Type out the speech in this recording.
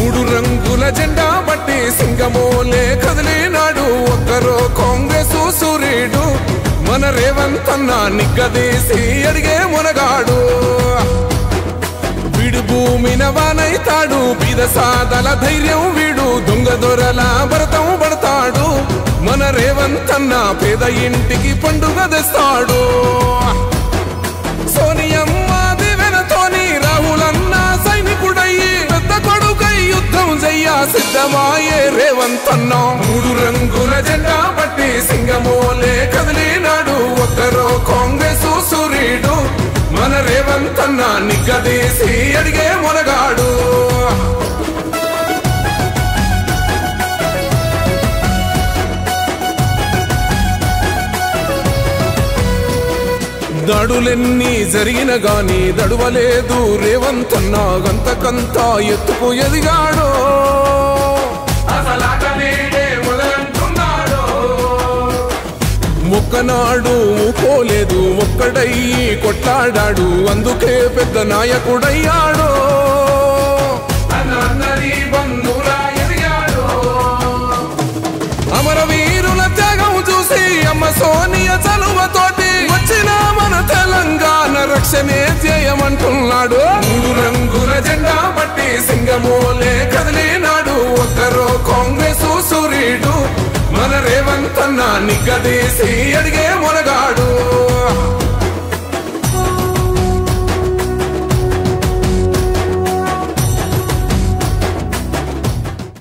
మూడు రంగుల జెండా బట్టి సింగమోలే కదిలినాడు ఒక్కరో కాంగ్రెస్ సూర్యుడు మన రేవంత్ అన్న నిగ్గదీసి అడిగే మునగాడు వీడు భూమిన వానైతాడు బీద సాదల ధైర్యం వీడు దొంగ దొరల భరతం పడతాడు మన రేవంత్ అన్న పేద ఇంటికి పండుగ తెస్తాడు సోనియమ్మ దివెనతోని రాహులన్న సైనికుడయ్యి పెద్ద కొడుకై యుద్ధం చెయ్య సిద్ధమాయే రేవంత్ అన్న మూడు రంగుల జెండా బట్టి సింగమోలే కదిలినాడు ఒక్కరో కాంగ్రెస్ సూర్యుడు మన రేవంత్ అన్న నిగ్గదీసి అడిగే మునగాడు దడులెన్ని జరిగిన గాని దడువలేదు రేవంత్ అన్న గంతకంతా ఎత్తుకు ఎదిగాడు మొక్కనాడు ఊకోలేదు ఒక్కడయ్యి కొట్లాడాడు అందుకే పెద్ద నాయకుడయ్యాడు అమరవీరుల త్యాగం చూసి అమ్మ సోనియ చలువతోటి వచ్చిన మన తెలంగాణ రక్షణే చేయమంటున్నాడు మూడు రంగుల జెండా బట్టి సింగమోలే కదిలినాడు ఒక్కరో కాంగ్రెస్ సూర్యుడు మన రేవంత్ అన్న నిగ్గదీసి అడిగే మునగాడు